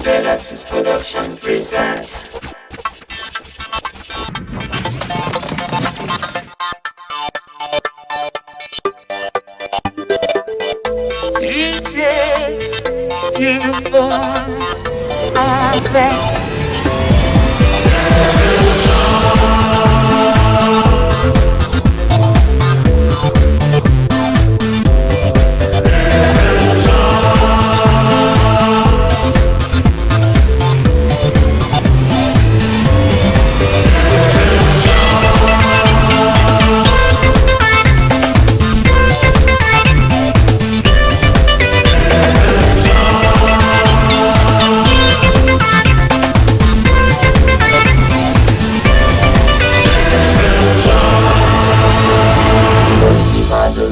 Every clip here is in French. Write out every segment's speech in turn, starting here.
Relaxes Production presents. DJ Uniform avec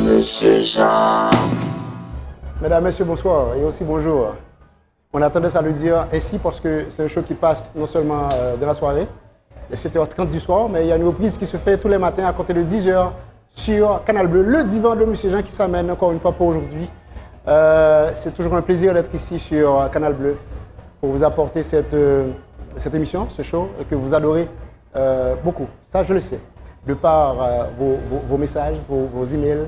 Monsieur Jean. Mesdames, Messieurs, bonsoir et aussi bonjour. On a tendance à le dire ainsi parce que c'est un show qui passe non seulement de la soirée, les 7h30 du soir, mais il y a une reprise qui se fait tous les matins à compter de 10h sur Canal Bleu, le divan de Monsieur Jean qui s'amène encore une fois pour aujourd'hui. C'est toujours un plaisir d'être ici sur Canal Bleu pour vous apporter cette émission, ce show que vous adorez beaucoup. Ça, je le sais. De par vos messages, vos emails,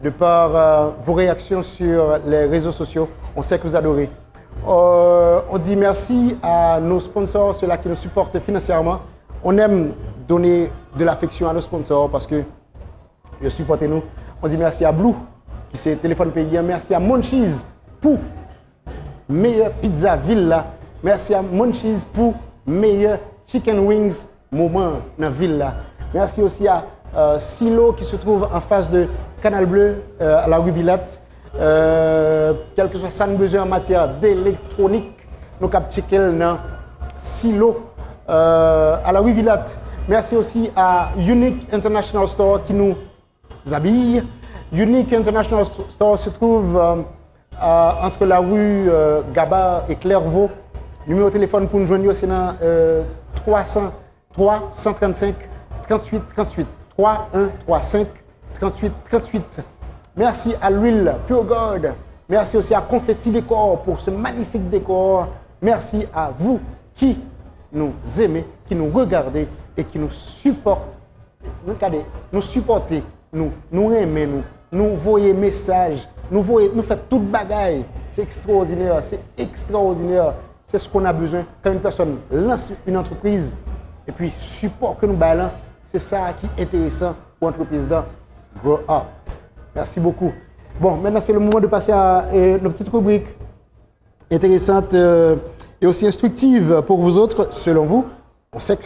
de par vos réactions sur les réseaux sociaux. On sait que vous adorez. On dit merci à nos sponsors, ceux-là qui nous supportent financièrement. On aime donner de l'affection à nos sponsors parce que supportez-nous. On dit merci à Blue, qui c'est téléphone payant. Merci à Munchies pour meilleure pizza villa. Merci à Munchies pour meilleur chicken wings moment dans la villa. Merci aussi à Silo qui se trouve en face de Canal Bleu à la rue Villette. Quel que soit ça nous besoin en matière d'électronique, nous avons checké dans Silo à la rue Villette. Merci aussi à Unique International Store qui nous habille. Unique International Store se trouve entre la rue Gabard et Clairvaux. Numéro de téléphone pour nous joindre, c'est dans 335 38 38 3135 38 38. Merci à l'huile Pure Gold. Merci aussi à Confetti Décor pour ce magnifique décor. Merci à vous qui nous aimez, qui nous regardez et qui nous supportez. Nous supportez, nous aimez, nous voyez messages, nous faites toute bagaille. C'est extraordinaire, c'est extraordinaire. C'est ce qu'on a besoin quand une personne lance une entreprise et puis support que nous baillons. C'est ça qui est intéressant pour l'entreprise de Grow Up. Merci beaucoup. Bon, maintenant c'est le moment de passer à nos petites rubriques intéressantes et aussi instructives pour vous autres, selon vous. On sait que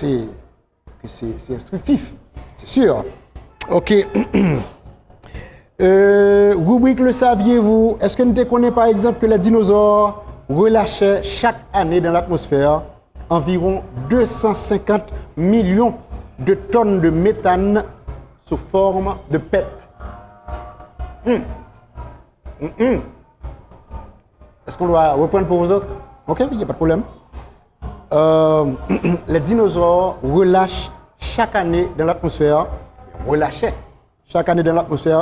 c'est instructif, c'est sûr. Ok. Rubrique le saviez-vous? Est-ce que nous connaissons par exemple que les dinosaures relâchaient chaque année dans l'atmosphère environ 250 millions de tonnes de méthane sous forme de pète. Est-ce qu'on doit reprendre pour vous autres? Ok, il n'y a pas de problème. Les dinosaures relâchent chaque année dans l'atmosphère,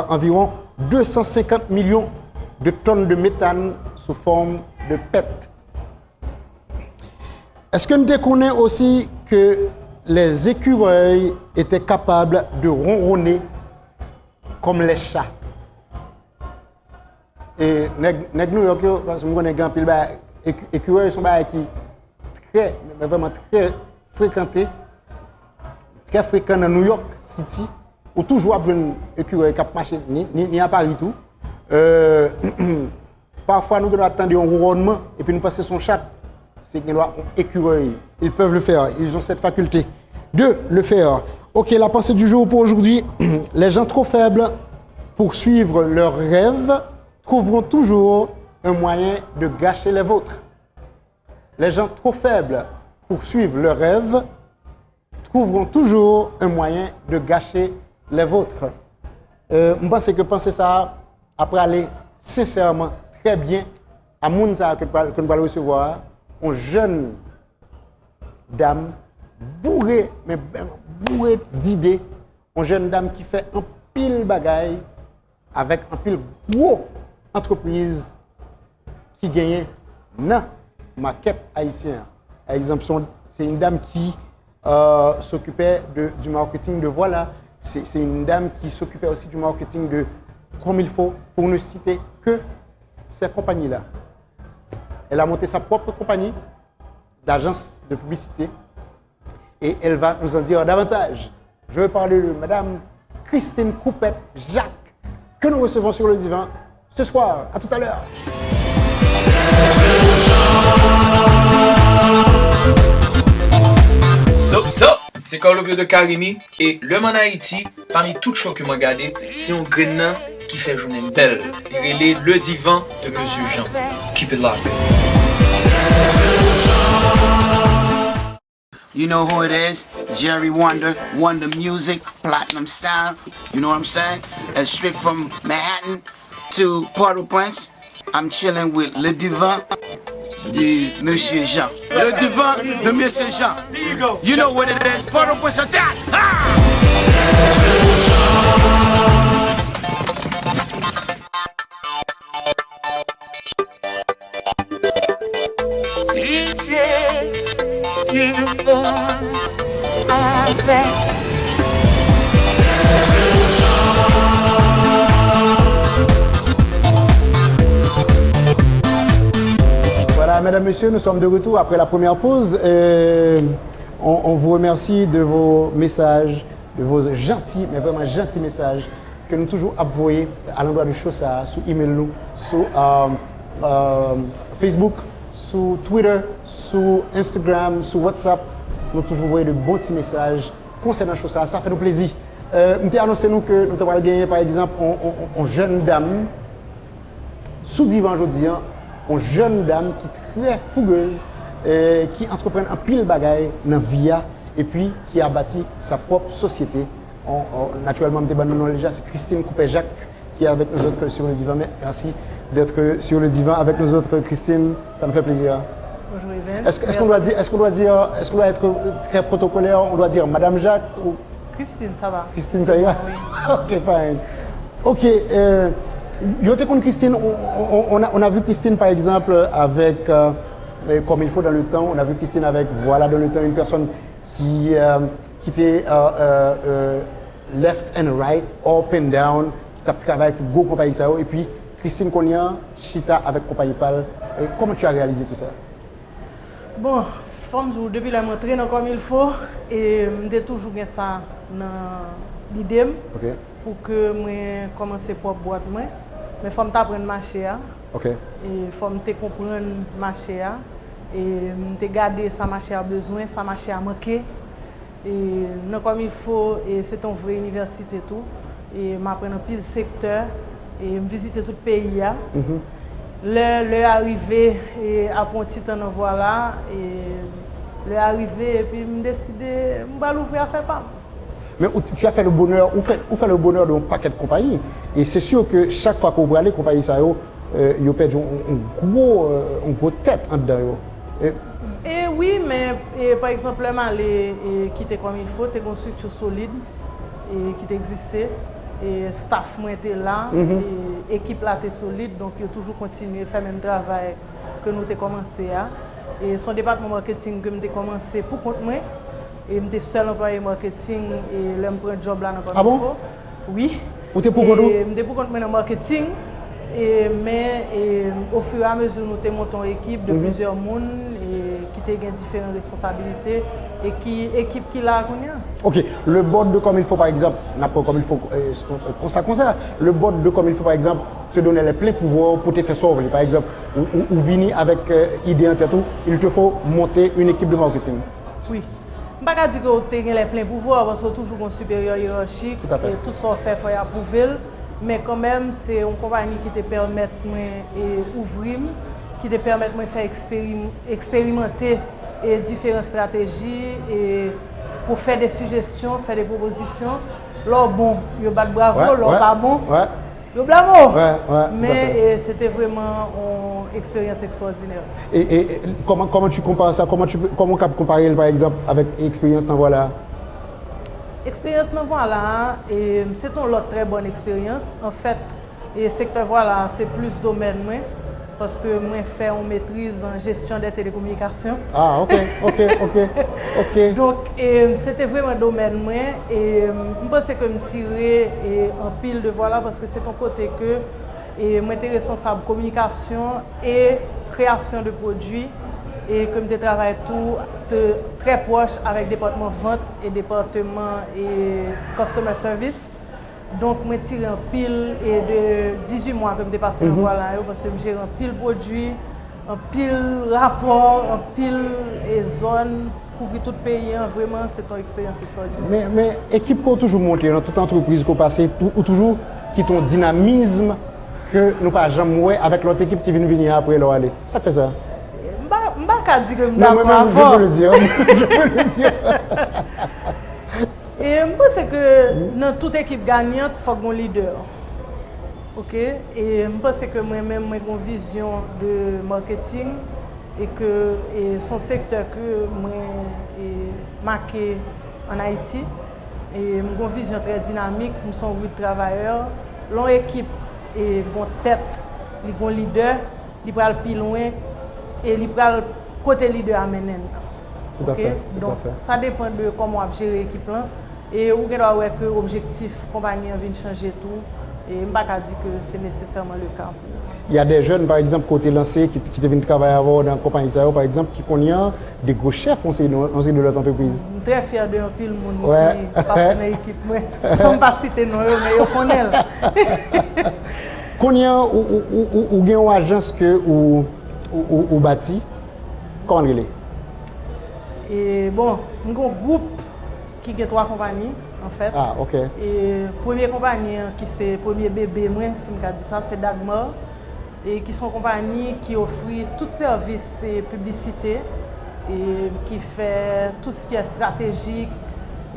environ 250 millions de tonnes de méthane sous forme de pète. Est-ce que nous découvrons aussi que les écureuils étaient capables de ronronner comme les chats? Et les écureuils sont vraiment très fréquentés, très fréquents dans New York City, où toujours un écureuil qui marche ni à Paris tout. Parfois nous devons attendre un ronronnement et puis nous passer son chat. C'est qu'ils ont écureuil. Ils peuvent le faire. Ils ont cette faculté de le faire. Ok, la pensée du jour pour aujourd'hui. Les gens trop faibles pour suivre leurs rêves trouveront toujours un moyen de gâcher les vôtres. Les gens trop faibles pour suivre leurs rêves trouveront toujours un moyen de gâcher les vôtres. Je pense que penser ça après aller sincèrement très bien à Mounza que nous allons recevoir. Une jeune dame bourrée d'idées, une jeune dame qui fait un pile bagaille avec un pile gros entreprise qui gagne dans maquettes haïtiennes. Par exemple, c'est une dame qui s'occupait du marketing de Voilà. C'est une dame qui s'occupait aussi du marketing de Comme il faut, pour ne citer que ces compagnies-là. Elle a monté sa propre compagnie d'agence de publicité et elle va nous en dire davantage. Je vais parler de Madame Christine Coupette-Jacques que nous recevons sur le divan ce soir. À tout à l'heure. C'est Carlovio de Karimi et l'homme en Haïti, parmi toutes choses que m'a regardé, c'est un grenin qui fait journée belle. Il est le divan de Monsieur Jean. Keep it locked. You know who it is? Jerry Wonder, Wonder Music, Platinum Sound. You know what I'm saying? And straight from Manhattan to Port-au-Prince, I'm chilling with Le Divan de Monsieur Jean. Le Divan de Monsieur Jean. You know what it is? Port-au-Prince attack! DJ, uniform avec. Voilà, mesdames, messieurs, nous sommes de retour après la première pause. On vous remercie de vos messages, de vos gentils, mais vraiment gentils messages que nous toujours envoyés à l'endroit de Chosa, sur email nous, sur Facebook, sur Twitter, sur Instagram, sur WhatsApp. Nous toujours envoyé de bons petits messages concernant Chosa. Ça fait nous plaisir. Nous avons annoncé nous que nous avons gagné par exemple une jeune dame sous divan aujourd'hui. Une jeune dame qui est très fougueuse, qui entreprend un pile bagaille dans la vie et puis qui a bâti sa propre société. Naturellement, c'est Christine Coupet-Jacques qui est avec nous autres sur le divan. Merci d'être sur le divan avec nous autres, Christine. Ça nous fait plaisir. Bonjour Yves. Est-ce qu'on doit être très protocolaire? On doit dire Madame Jacques ou Christine, ça va. Christine, ça y va? Oui. Ok, fine. Ok. Yo te connais Christine, on a vu Christine par exemple avec, comme il faut dans le temps, on a vu Christine avec Voilà dans le temps, une personne qui était left and right, up and down, qui t'a travaillé pour Go Compagnie Sao, et puis Christine Konya, Chita avec Compagnie Pal. Comment tu as réalisé tout ça? Bon, depuis la montrée comme il faut, et j'ai toujours eu ça dans l'idée pour que je commence propre boîte. Mais il faut apprendre à marcher. Ok. Et il faut comprendre marcher. Et garder ça marcher a besoin, ça marcher a manqué. Et non comme il faut, et c'est une vraie université tout. Et m'apprendre pile secteur et visiter tout le pays. Le arrivé et à Pontitan Voilà et le arrivé et puis me décider de l'ouvrir à faire pas. Mais tu as fait le bonheur, ou fait le bonheur d'un paquet de compagnies. Et c'est sûr que chaque fois qu'on voit les compagnies, ça y a perdu une grosse tête en dedans. Et oui, mais par exemple, qui était comme il faut, tu as une structure solide et qui existait. Et staff moi était là, et équipe là était solide, donc il a toujours continué à faire le même travail que nous avons commencé. Et son département marketing que nous avons commencé pour compte moi. Et je suis seul employé marketing et je prends un job là dans ah bon? Oui. Ou tu es pour compte? Je suis pour compte dans marketing. Mais au fur et à mesure, nous avons monté une équipe de plusieurs personnes qui ont différentes responsabilités et qui équipe qui l'a. Ok, le board de comme il faut par exemple, n'a pas comme il faut, comme ça. Le board de comme il faut par exemple, te donner les pleins pouvoirs pour te faire sauver. Par exemple, ou venir avec idée en tête, il te faut monter une équipe de marketing. Oui. Je ne peux pas dire que tu as les pleins pouvoirs parce que tu as toujours un supérieur hiérarchique et tout ce qu'on fait, il faut approuver. Mais quand même, c'est une compagnie qui te permet d'ouvrir, qui te permet de faire expérimenter différentes stratégies et pour faire des suggestions, faire des propositions. Là, bon, il y a bravo, là, pas bon. Il y a bravo. Mais c'était vraiment une expérience extraordinaire. Et comment tu compares ça? Comment tu comparer par exemple avec l'expérience dans Voilà? Expérience dans Voilà, c'est une autre très bonne expérience. En fait, le secteur Voilà, c'est plus domaine. parce que moi fais une maîtrise en gestion des télécommunications. Ah, ok. Donc, c'était vraiment un domaine moi et je pense que me tirer en pile de voilà parce que c'est ton côté que et moi j'étais responsable communication et création de produits et comme je travaille très proche avec département vente et département et customer service. Donc, je tire un pile et de 18 mois que je passé dans voilà parce que je gère un pile produit, un pile rapport, un pile et zone, couvrir tout le pays. Vraiment, c'est une expérience extraordinaire. Mais l'équipe qu'on a toujours monté dans toute entreprise qu'on passe, ou toujours qui ont un dynamisme que nous pas jamais joué avec l'autre équipe qui vient venir après leur aller. Ça fait ça. Je ne peux pas dire que je je peux le dire. Je peux le dire. Et je pense que dans toute équipe gagnante, il faut un leader. Ok? Et je pense que moi-même, j'ai une vision de marketing et que son secteur que moi marqué en Haïti. Et j'ai une vision très dynamique, nous sommes 8 travailleurs. L'équipe est une tête, un leader, il va le plus loin et il va le côté leader à mener. Tout à fait. Donc, ça dépend de comment on gère l'équipe. Et vous avez que l'objectif de la compagnie vient changer tout. Et je ne peux pas dire que c'est nécessairement le cas. Il y a des jeunes, par exemple, côté lancé, qui viennent travailler dans la compagnie, par exemple, qui connaissent des gros chefs de notre entreprise. Je suis très fier de pile de monde qui passe dans l'équipe. Sans ne pas citer nos mais je connais. Combien ou une agence que ou bâti, comment on est? Et bon, nous avons un groupe qui a 3 compagnies en fait. Ah, ok. Et première compagnie qui c'est premier bébé moi si je dis ça c'est Dagmar et qui sont compagnies qui offrent tous les services et publicité et qui fait tout ce qui est stratégique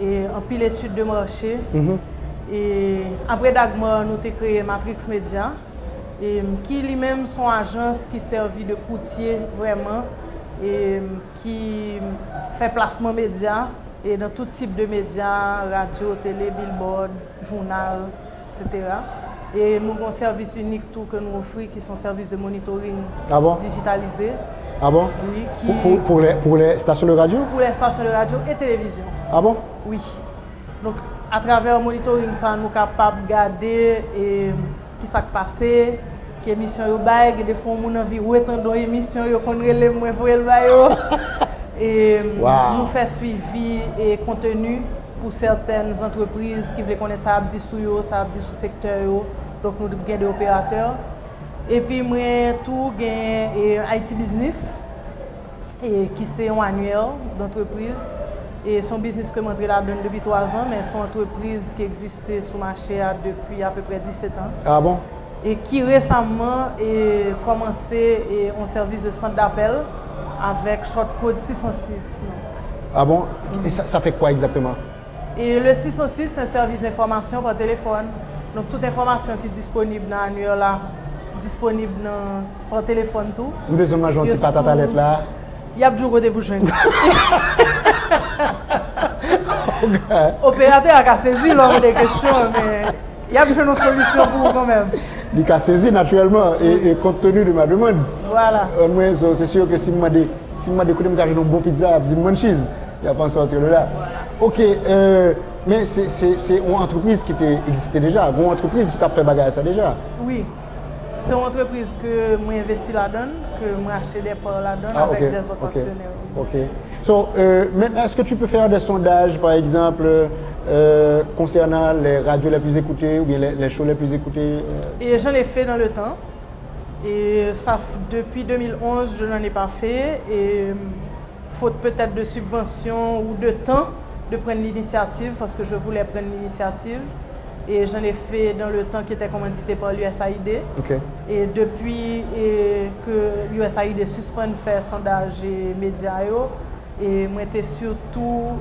et en pile étude de marché. Et après Dagmar nous avons créé Matrix Media et qui lui-même son agence qui servit de courtier vraiment et qui fait placement média et dans tout type de médias, radio, télé, billboard, journal, etc. Et nous avons un service unique tout que nous offrons qui sont services de monitoring digitalisé. Ah bon? Oui. Pour les stations de radio? Pour les stations de radio et télévision. Ah bon? Oui. Donc à travers le monitoring, ça nous sommes capables de regarder qui s'est passé, qui émission yo bail, des fois on a envie retendre émission yo qu'on relève moins pour le bail. Et nous faisons suivi et contenu pour certaines entreprises qui veulent connaître ça abdi sous yo, ça abdi sous secteur yo. Donc nous avons des opérateurs. Et puis moi tout gain IT business et qui c'est un annuel d'entreprise et son business que m'entré là-dedans depuis 3 ans mais son entreprise qui existait sur le marché depuis à peu près 17 ans. Ah bon? Et qui récemment a commencé un service de centre d'appel avec short code 606. Ah bon? Et ça fait quoi exactement? Et le 606, c'est un service d'information par téléphone. Donc toute information qui est disponible dans l'annuaire là, disponible par téléphone tout. Nous besoin de gentil patate à lettre là. Il y a toujours des bouchons. Opérateur a saisi lors des questions, mais il y a besoin de solution pour vous quand même. Il a saisi naturellement et compte tenu de ma demande. Voilà. C'est sûr que si je me écouté, je une bonne pizza, je me cheese, il n'y a pas sortir de là. Voilà. Ok, mais c'est une entreprise qui existait déjà, une entreprise qui t'a fait bagarre ça déjà. Oui. C'est une entreprise que moi investi là-dedans, que moi acheté des parts là-dedans avec des autres actionnaires. Ok. So, maintenant, est-ce que tu peux faire des sondages, par exemple, concernant les radios les plus écoutées ou bien les shows les plus écoutés? Et j'en ai fait dans le temps. Et ça, depuis 2011, je n'en ai pas fait. Et faute peut-être de subventions ou de temps de prendre l'initiative, parce que je voulais prendre l'initiative. Et j'en ai fait dans le temps qui était commandité par l'USAID. Okay. Et depuis que l'USAID suspend de faire sondage et médias, et moi j'étais surtout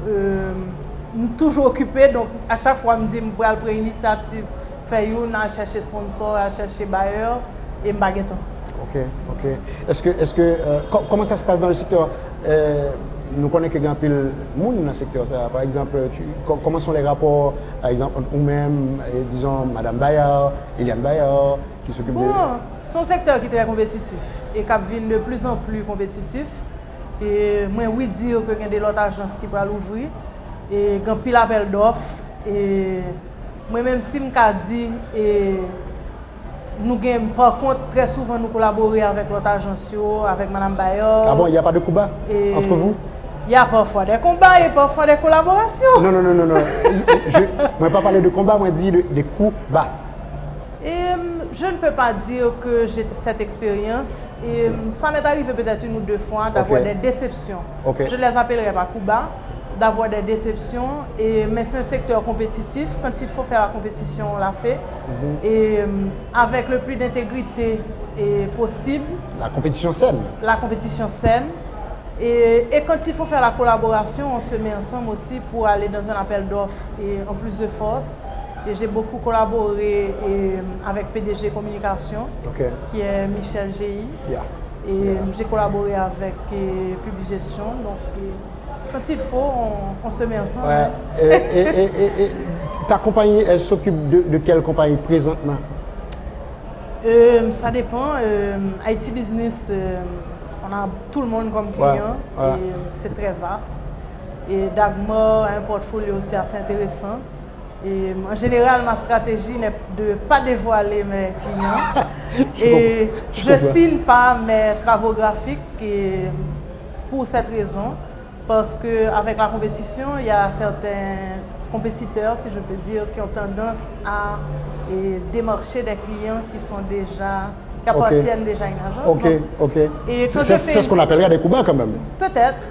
toujours occupée. Donc à chaque fois, je me dis que je vais prendre l'initiative, faire une, à chercher sponsor, à chercher bailleur, et je ne temps. Ok. Est-ce que comment ça se passe dans le secteur nous connaissons que grand pile monde dans le secteur ça. Par exemple, comment sont les rapports, par exemple, ou même, disons, Madame Bayard, Eliane Bayard, qui s'occupe de... C'est un secteur qui est très compétitif et qui vient de plus en plus compétitif. Et moi, oui, dire que il y a des autres agences qui peuvent l'ouvrir et il y a pile appel d'offres. Et moi-même, si je dis, nous gagnons, par contre, très souvent, nous collaborons avec l'autre agence, avec Mme Bayard. Ah bon, il n'y a pas de combat entre vous? Il y a parfois des combats et parfois des collaborations. Non. Je ne vais pas parler de combat, moi, je dis des coups bas. Je ne peux pas dire que j'ai cette expérience. Et ça m'est arrivé peut-être une ou deux fois d'avoir des déceptions. Je ne les appellerai pas coups bas, d'avoir des déceptions. Mais c'est un secteur compétitif. Quand il faut faire la compétition, on l'a fait. Et avec le plus d'intégrité possible. La compétition saine. La compétition saine. Et quand il faut faire la collaboration, on se met ensemble aussi pour aller dans un appel d'offres et en plus de force. Et j'ai beaucoup collaboré avec PDG Communication, qui est Michel Géhy. Et j'ai collaboré avec Publigestion. Donc, quand il faut, on se met ensemble. Et ta compagnie, elle s'occupe de quelle compagnie présentement? Ça dépend. IT Business, on a tout le monde comme client. Et c'est très vaste. Et Dagmar a un portfolio aussi assez intéressant. Et en général, ma stratégie n'est de ne pas dévoiler mes clients. Et je ne signe pas mes travaux graphiques pour cette raison. Parce qu'avec la compétition, il y a certains compétiteurs, si je peux dire, qui ont tendance à démarcher des clients qui appartiennent déjà à une agence. C'est ce qu'on appellerait des coups bas quand même. Peut-être.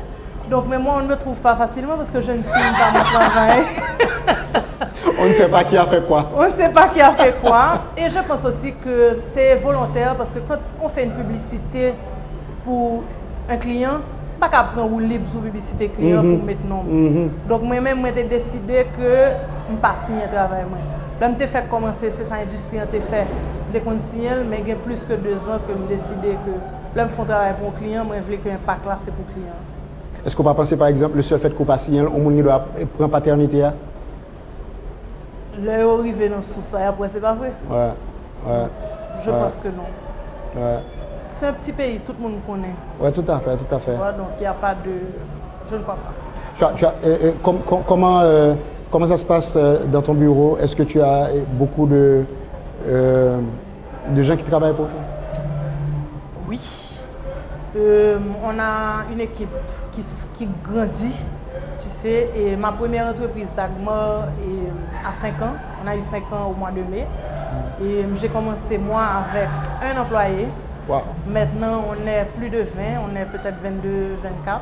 Donc, mais moi, on ne me trouve pas facilement parce que je ne signe pas mon travail. On ne sait pas qui a fait quoi. On ne sait pas qui a fait quoi. Et je pense aussi que c'est volontaire parce que quand on fait une publicité pour un client, pas qu'à prendre libre sur publicité client pour mettre nom. Donc moi-même, j'ai décidé que je ne pas signer un travail. Là, je fait commencer, c'est ça l'industrie a fait dès qu'on signe, mais il y a plus que 2 ans que je décidé que là, je fais un travail pour un client, moi je voulais que l'impact là, c'est pour le client. Est-ce qu'on va penser par exemple le seul fait qu'on passe signer, on doit prendre paternité? Là, arrivé dans sous ça, après c'est pas vrai. Je pense que non. C'est un petit pays, tout le monde connaît. Oui, tout à fait. Donc il n'y a pas de... Je ne crois pas. Comment ça se passe dans ton bureau? Est-ce que tu as beaucoup de gens qui travaillent pour toi? Oui. On a une équipe qui grandit, tu sais, et ma première entreprise Dagmar a 5 ans. On a eu 5 ans au mois de mai. Et j'ai commencé moi avec un employé. Wow. Maintenant, on est plus de 20, on est peut-être 22, 24.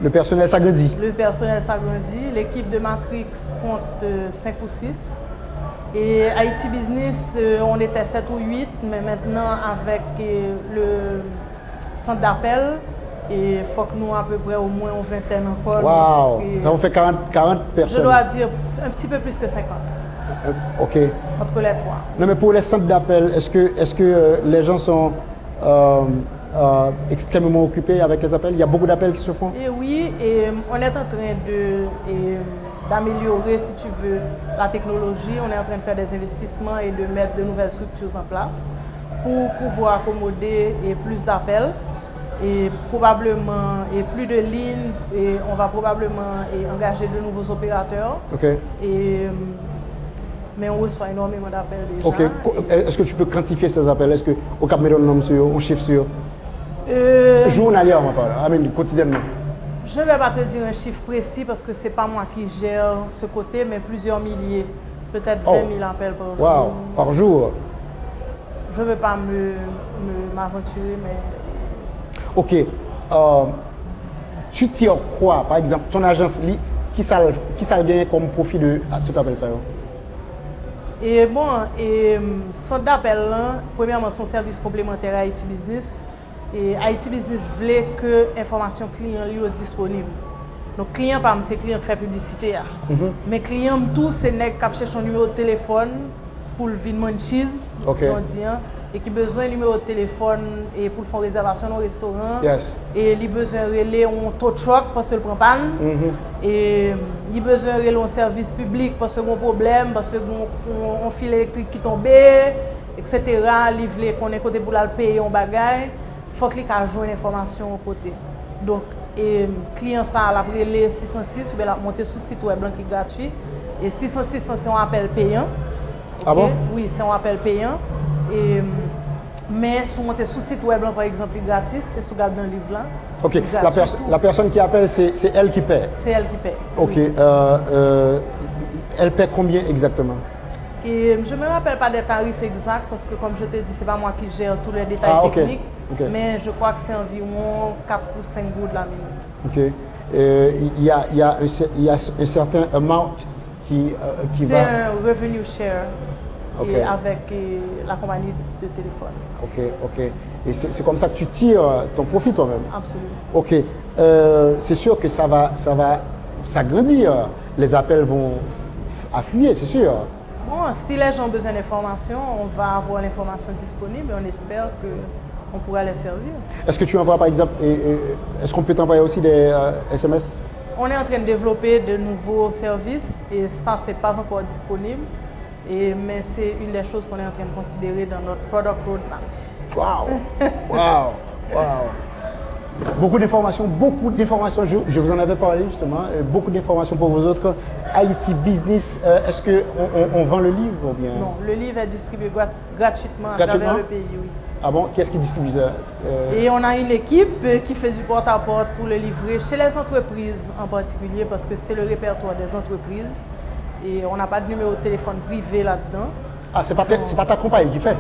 Le personnel s'agrandit? Le personnel s'agrandit. L'équipe de Matrix compte 5 ou 6. Et IT Business, on était 7 ou 8, mais maintenant avec le centre d'appel, il faut que nous à peu près au moins une vingtaine encore. Wow! Ça vous fait 40 personnes? Je dois dire un petit peu plus que 50. OK. Entre les 3. Non, mais pour les centres d'appel, est-ce que les gens sont extrêmement occupés avec les appels? Il y a beaucoup d'appels qui se font? Et oui, et on est en train d'améliorer, si tu veux, la technologie. On est en train de faire des investissements et de mettre de nouvelles structures en place pour pouvoir accommoder plus d'appels et probablement plus de lignes. Et on va probablement engager de nouveaux opérateurs. Mais on reçoit énormément d'appels déjà. Est-ce que tu peux quantifier ces appels? Est-ce qu'au Cap mettre un nombre sur, un chiffre sur? Journalier, on va parler, quotidiennement. Je ne vais pas te dire un chiffre précis parce que ce n'est pas moi qui gère ce côté, mais plusieurs milliers, peut-être 20 000 appels par jour. Wow, par jour? Je ne veux pas m'aventurer, mais... OK. Tu tires quoi, par exemple, ton agence, qui ça gagne comme profit de tout appel ça? Et bon, centre d'appel, premièrement, son service complémentaire à IT Business. Et IT Business voulait que l'information client lui soit disponible. Donc, client, par exemple, c'est client qui fait publicité. Mais client, tout, c'est nèg qui cherche un numéro de téléphone pour le vide cheese, et qui besoin numéro de téléphone et pour faire réservation au restaurant. Yes. Et il besoin relais un tow truck parce que le prend panne. Et il besoin relais un service public parce que un problème, parce que un fil électrique qui tombe, etc. Il veut qu'on ait côté pour la payer un bagage. Faut qu'il ait joindre l'information au côté. Donc et client ça la relais 606 ou bien la monter sur site web qui est gratuit. Et 606 c'est un appel payant. Ah bon? Oui, c'est un appel payant. Et, mais si on monte sur le site web, par exemple, il est gratis, et si on regarde dans le livre là. Ok, la personne qui appelle, c'est elle qui paie. C'est elle qui paie. Ok, Oui. Elle paie combien exactement? Et je ne me rappelle pas des tarifs exacts parce que, comme je te dis, ce n'est pas moi qui gère tous les détails ok. techniques. Ok. Mais je crois que c'est environ 4 ou 5 gouttes la minute. Ok. Il y a un certain amount qui C'est va. un revenue share Ok. et avec la compagnie de téléphone. Ok. Et c'est comme ça que tu tires ton profit toi-même. Absolument. Ok. C'est sûr que ça va s'agrandir. Les appels vont affluer, c'est sûr. Bon, si les gens ont besoin d'informations, on va avoir l'information disponible et on espère qu'on pourra les servir. Est-ce que tu envoies par exemple, est-ce qu'on peut t'envoyer aussi des SMS? On est en train de développer de nouveaux services et ça, ce n'est pas encore disponible. Mais c'est une des choses qu'on est en train de considérer dans notre product roadmap. Wow. Beaucoup d'informations. Je vous en avais parlé justement. Beaucoup d'informations pour vous autres. Haïti Business, est-ce qu'on vend le livre ou bien? Non, le livre est distribué gratuitement à Gratuitement? travers le pays, oui. Ah bon? Qu'est-ce qui distribue ça? Et on a une équipe qui fait du porte-à-porte pour le livrer chez les entreprises en particulier parce que c'est le répertoire des entreprises. Et on n'a pas de numéro de téléphone privé là-dedans. Ah, c'est pas ta compagnie qui fait?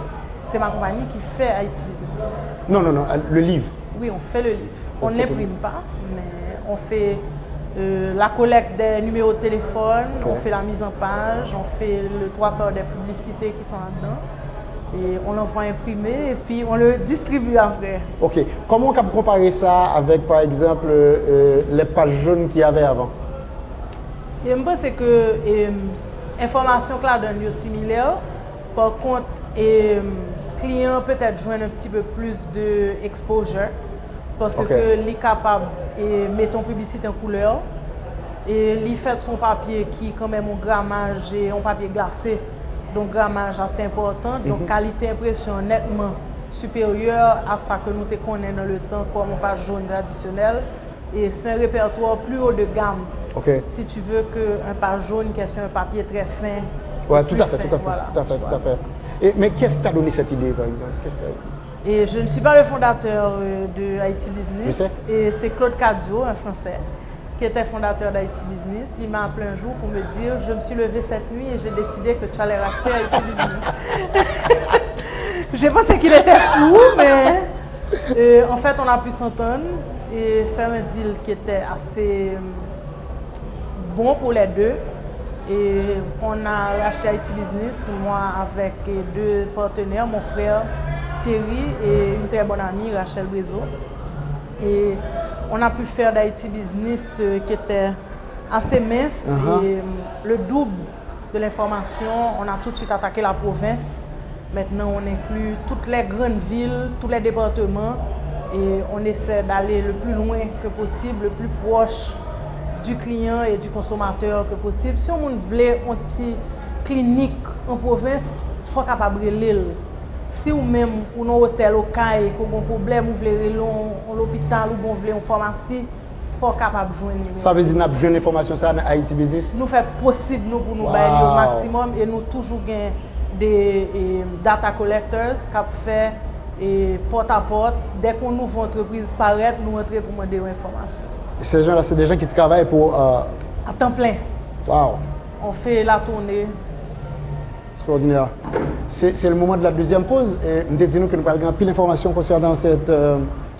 C'est ma compagnie qui fait Haïti Business. Non, le livre. Oui, on fait le livre. On n'imprime pas, mais on fait la collecte des numéros de téléphone, on fait la mise en page, on fait le 3/4 des publicités qui sont là-dedans. Et on l'envoie imprimer et puis on le distribue après. Ok. Comment on peut comparer ça avec, par exemple, les pages jaunes qu'il y avait avant? Et je pense que l'information que là donne est similaire. Par contre, client peut-être joindre un petit peu plus d'exposure parce que est capable de mettre une publicité en couleur et il fait son papier qui quand même un grammage et un papier glacé, donc grammage assez important, donc qualité impression nettement supérieure à ça que nous te connaissons dans le temps comme un page jaune traditionnel et c'est un répertoire plus haut de gamme. Ok. Si tu veux qu'un page jaune qui est sur un papier très fin. Ouais, tout à fait. Voilà, Mais qu'est-ce qui t'a donné cette idée, par exemple? Et je ne suis pas le fondateur de Haïti Business. Je sais. Et c'est Claude Cadio, un Français, qui était fondateur d'Haïti Business. Il m'a appelé un jour pour me dire « Je me suis levé cette nuit et j'ai décidé que tu allais racheter Haïti Business. » J'ai pensé qu'il était fou, mais en fait, on a pu s'entendre et faire un deal qui était assez bon pour les deux. Et on a racheté Haïti Business, moi avec 2 partenaires, mon frère Thierry et une très bonne amie, Rachel Brezo. Et on a pu faire d'Haïti Business qui était assez mince et le double de l'information. On a tout de suite attaqué la province. Maintenant, on inclut toutes les grandes villes, tous les départements et on essaie d'aller le plus loin que possible, le plus proche du client et du consommateur que possible. Si on voulait une petite clinique en province, il faut capable de l'île. Si ou même ou un hôtel au CAI, qu'on a un problème, ou voulez l'hôpital ou on voulez une pharmacie, il faut capable de joindre. Ça veut dire que nous avons besoin d'informations dans Haïti Business? Nous faisons possible nous, pour nous bailler au maximum et nous toujours gagnons des data collectors qui fait porte-à-porte. Dès qu'on ouvre une entreprise paraître, nous entrons pour demander des informations. Ces gens-là, c'est des gens qui travaillent pour... À temps plein. Wow. On fait la tournée. Extraordinaire. C'est le moment de la deuxième pause. Nous te disons que nous allons plus d'informations concernant cette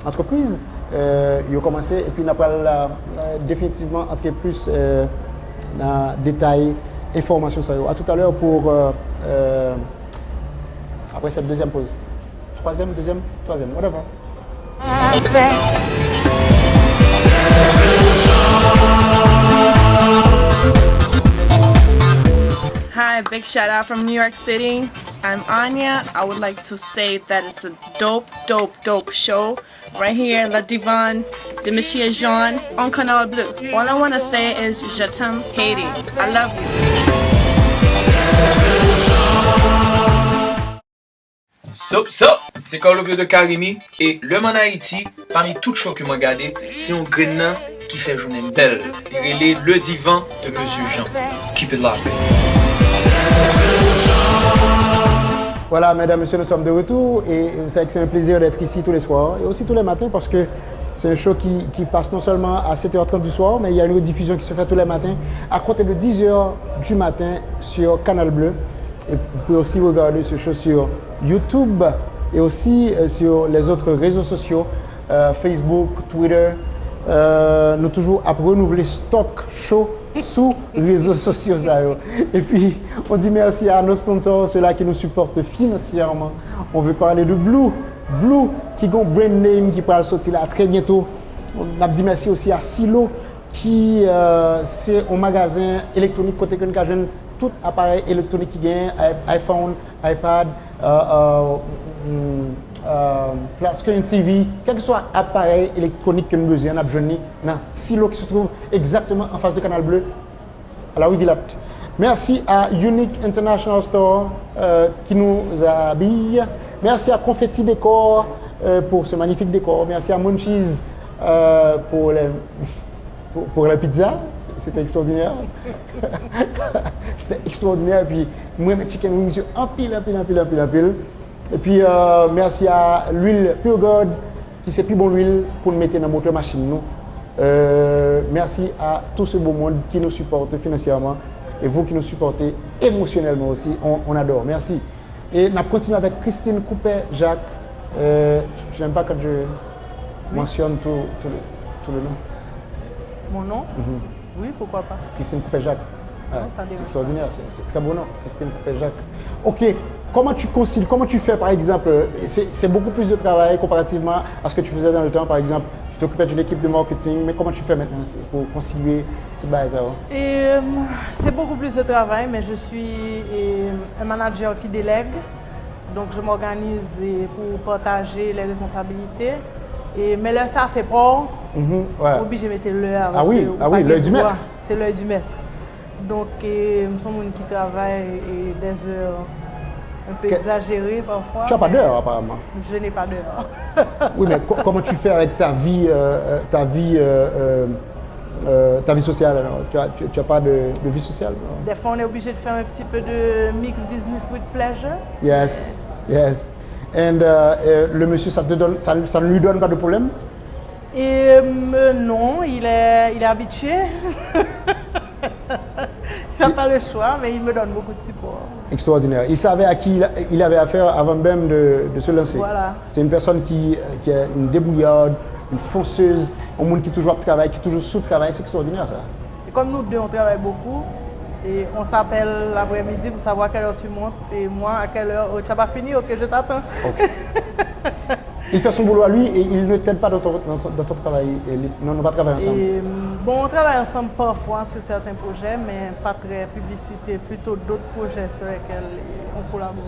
entreprise. Ils ont commencé et puis nous allons définitivement entrer plus dans le détail, information sur eux. À tout à l'heure pour... après cette deuxième pause. Troisième, whatever. Hi, big shout out from New York City. I'm Anya. I would like to say that it's a dope show right here, La Divan, de Monsieur Jean on Canal Bleu. All I want to say is Je t'aime, Haiti. I love you. Sup, c'est Carlo Vieux de Karimi et le Man Haïti, parmi toutes choses que moi regardé, c'est un grain qui fait journée belle. Il est le divan de Monsieur Jean. Keep it locked. Voilà, mesdames, messieurs, nous sommes de retour et c'est un plaisir d'être ici tous les soirs et aussi tous les matins parce que c'est un show qui passe non seulement à 7h30 du soir, mais il y a une rediffusion qui se fait tous les matins à compter de 10h du matin sur Canal Bleu. Et vous pouvez aussi regarder ce show sur YouTube et aussi sur les autres réseaux sociaux, Facebook, Twitter. Nous toujours à renouveler stock show sous les réseaux sociaux. Et puis, on dit merci à nos sponsors, ceux-là qui nous supportent financièrement. On veut parler de Blue qui a un brand name qui va sortir là très bientôt. On a dit merci aussi à Silo qui c'est un magasin électronique côté que nous avons tout appareil électronique qui gagne, iPhone, iPad, flat screen TV, quel que soit appareil électronique que nous besoin, on a besoin d'un Silo qui se trouve exactement en face de Canal Bleu, à la rue Villette. Merci à Unique International Store qui nous habille. Merci à Confetti Décor pour ce magnifique décor. Merci à Munchies pour la pizza. C'était extraordinaire. C'était extraordinaire. Et puis, moi, mes chicken wings, en pile. Et puis, merci à l'huile Pure God, qui c'est plus bon l'huile pour nous mettre dans notre machine. Nous. Merci à tout ce beau monde qui nous supporte financièrement et vous qui nous supportez émotionnellement aussi. On adore. Merci. Et on a continué avec Christine Coupet-Jacques. Tu n'aimes pas quand je mentionne tout le nom? Mon nom? Oui, pourquoi pas. Christine Coupet-Jacques. C'est extraordinaire, c'est très beau nom, Christine Coupet-Jacques. Ok, comment tu concilies, comment tu fais par exemple, c'est beaucoup plus de travail comparativement à ce que tu faisais dans le temps, par exemple, tu t'occupais d'une équipe de marketing, mais comment tu fais maintenant pour concilier tout ça? C'est beaucoup plus de travail, mais je suis un manager qui délègue, donc je m'organise pour partager les responsabilités. Mais là, ça fait peur. Obligé de mettre l'heure. Ah oui, l'heure du maître. C'est l'heure du maître. Donc, nous sommes gens qui travaillent des heures un peu exagérées parfois. Tu n'as pas d'heure apparemment. Je n'ai pas d'heure. Oui, mais comment tu fais avec ta vie sociale alors? Tu n'as pas de vie sociale? Des fois, on est obligé de faire un petit peu de mix business with pleasure. Yes. Et le monsieur, ça ne lui donne pas de problème? Non, il est habitué. Il n'a pas le choix, mais il me donne beaucoup de support. Extraordinaire. Il savait à qui il avait affaire avant même de se lancer. Voilà. C'est une personne qui est une débrouillarde, une fonceuse, un monde qui toujours travaille, qui toujours sous-travaille. C'est extraordinaire ça. Et comme nous deux, on travaille beaucoup. Et on s'appelle l'après-midi pour savoir à quelle heure tu montes et moi à quelle heure. Oh, tu n'as pas fini? Ok, je t'attends. Okay. Il fait son boulot à lui et il ne t'aide pas dans ton travail. Non, on va travailler ensemble. On travaille ensemble parfois sur certains projets, mais pas très publicité, plutôt d'autres projets sur lesquels on collabore.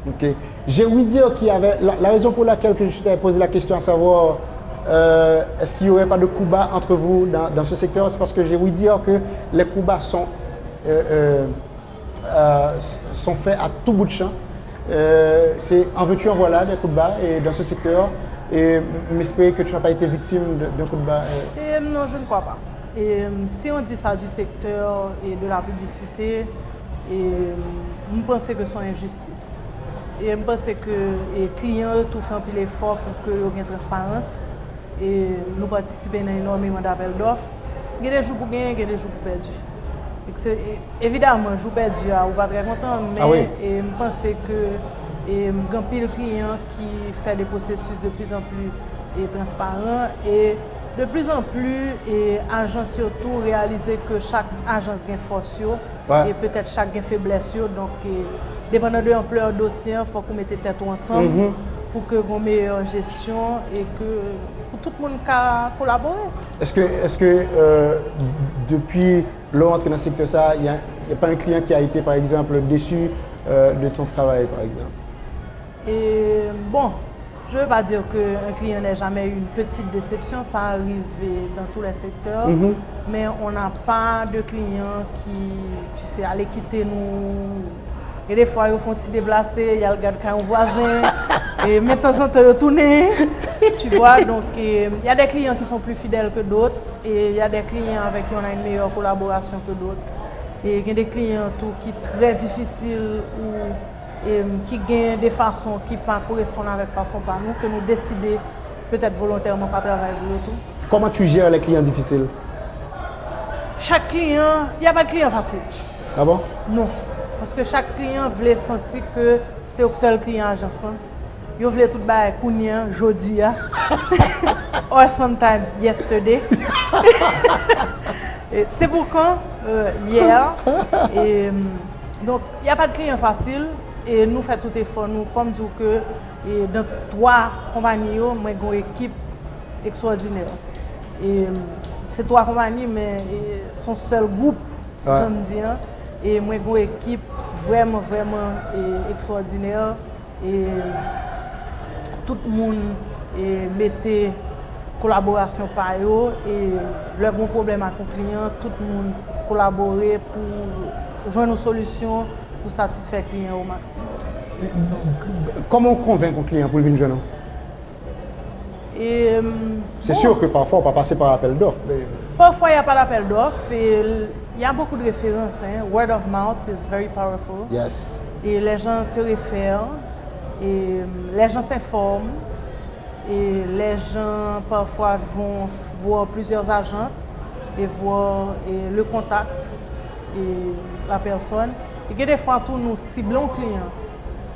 Ok. J'ai ouï dire qu'il y avait. La raison pour laquelle je t'avais posé la question à savoir est-ce qu'il n'y aurait pas de coups bas entre vous dans ce secteur, c'est parce que j'ai ouï dire que les coups bas sont faits à tout bout de champ. C'est en veux-tu en voilà des coups de bas et dans ce secteur et m'espérer que tu n'as pas été victime d'un coup de bas. Non, je ne crois pas. Si on dit ça du secteur et de la publicité, je pense que c'est une injustice. Et je pense que les clients tout fait un peu l'effort pour qu'il y ait une transparence et nous participons à énormément d'appels d'offres. Il y a des jours pour gagner, il y a des jours pour perdre. Évidemment, je ne suis pas très content, mais je pense que il y a un pile de clients qui fait des processus de plus en plus transparents et de plus en plus, agents surtout réaliser que chaque agence a une force et peut-être chaque a faiblesse. Donc, dépendant de l'ampleur du dossier, il faut qu'on mette tête ensemble pour que qu'on ait une meilleure gestion et que tout le monde puisse collaborer. Est-ce que depuis l'entrée dans ce secteur, il n'y a pas un client qui a été par exemple déçu de ton travail, par exemple? Et bon, je ne veux pas dire qu'un client n'ait jamais eu une petite déception, ça arrive dans tous les secteurs, mais on n'a pas de clients qui, tu sais, allaient quitter nous. Et des fois, ils font petit déplacer, il y a le gars de un voisin, et de temps en temps, ils retournent. Tu vois, donc il y a des clients qui sont plus fidèles que d'autres, et il y a des clients avec qui on a une meilleure collaboration que d'autres. Et il y a des clients tout, qui sont très difficiles ou qui gagnent des façons qui ne correspondent avec façon par nous, que nous décidons peut-être volontairement pas travailler pour eux tout. Comment tu gères les clients difficiles? Chaque client, il n'y a pas de client facile. Ah bon? Non. Parce que chaque client voulait sentir que c'est le seul client agence. Ils voulaient tout bailler kounya, jodi, or sometimes yesterday. C'est pourquoi hier. Et, donc, il n'y a pas de client facile et nous faisons tout effort. Nous faisons dire que dans 3 compagnies, nous avons une équipe extraordinaire. Et c'est 3 compagnies, mais son seul groupe, j'aime dire. Et moi, j'ai une équipe vraiment extraordinaire. Et tout le monde mettait collaboration par eux. Et le bon problème avec le client, tout le monde collaborait pour joindre une solution pour satisfaire le client au maximum. Comment on convainc un client pour venir joindre? C'est sûr que parfois on va passer par appel d'offres. Mais... Parfois il n'y a pas d'appel d'offres. Il y a beaucoup de références. Hein. Word of mouth is very powerful. Yes. Et les gens te réfèrent. Et les gens s'informent. Et les gens parfois vont voir plusieurs agences et voir le contact et la personne. Et que des fois, nous ciblons le client.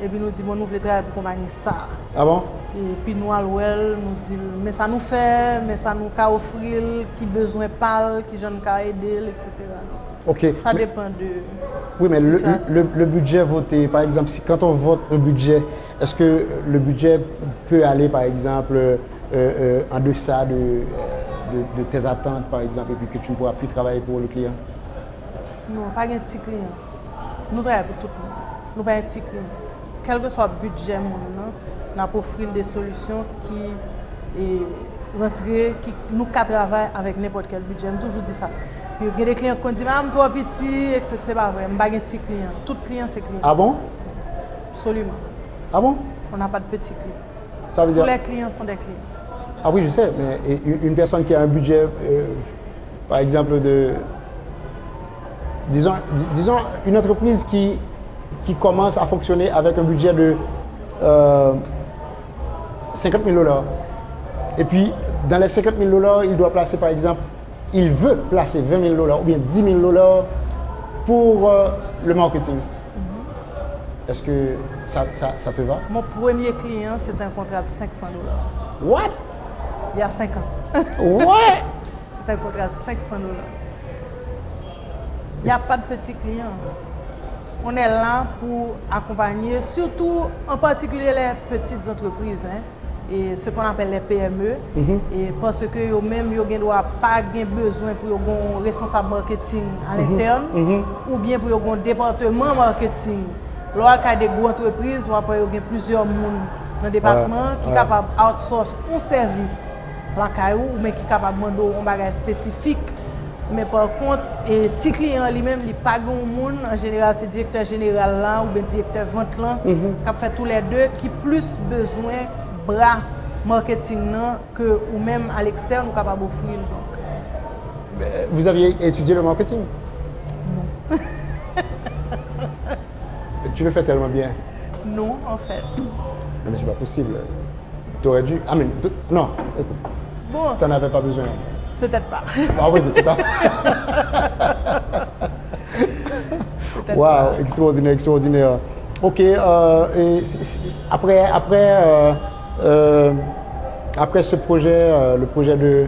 Et puis nous disons, bon, nous voulons travailler pour compagnie ça. Ah bon? Et puis nous, à l'ouel, nous disons, mais ça nous fait, mais ça nous a offrir, qui besoin parle, qui j'en ai aider, etc. Ok. Ça dépend de. Oui, mais le budget voté, par exemple, quand on vote un budget, est-ce que le budget peut aller, par exemple, en deçà de tes attentes, par exemple, et puis que tu ne pourras plus travailler pour le client? Non, pas un petit client. Nous travaillons pour tout le monde. Nous pas un petit client. Quel que soit le budget, nous avons offert des solutions qui nous travaillons avec n'importe quel budget. Je toujours dit ça. Il y a des clients qui disent « toi petit », etc. C'est pas vrai. Je ne suis pas un petit client. Tout client, c'est client. Ah bon? Absolument. Ah bon? On n'a pas de petits clients. Ça veut dire... Tous les clients sont des clients. Ah oui, je sais, mais une personne qui a un budget, par exemple, de... Disons une entreprise qui commence à fonctionner avec un budget de 50 000 $. Et puis, dans les 50 000 $, il doit placer, par exemple, il veut placer 20 000 $ ou bien 10 000 $ pour le marketing. Est-ce que ça te va? Mon premier client, c'est un contrat de 500 $. What? Il y a 5 ans. Ouais! C'est un contrat de 500 $. Il n'y a pas de petits clients. On est là pour accompagner, surtout en particulier les petites entreprises, hein, et ce qu'on appelle les PME. Et parce que eux-mêmes, ils n'ont pas besoin pour un responsable marketing à l'interne, ou bien pour un département marketing. Lorsqu'il y a des grandes entreprises, il y a plusieurs personnes dans le département qui sont capables d'outsourcer un service, mais qui sont capables de demander un bagage spécifique. Mais par contre, les petits clients lui-même, il n'y a pas grand monde. En général, c'est le directeur général là ou le directeur vente là qui fait tous les deux, qui plus besoin de bras marketing là, que ou même à l'externe, nous sommes capables d'offrir. Vous aviez étudié le marketing? Non. Tu le fais tellement bien. Non, en fait. Mais c'est pas possible. Tu aurais dû. Ah, mais non, écoute. Bon. Tu n'en avais pas besoin. Peut-être pas. Ah oui, mais tout à fait. Waouh, extraordinaire, extraordinaire. Ok, après ce projet, le projet de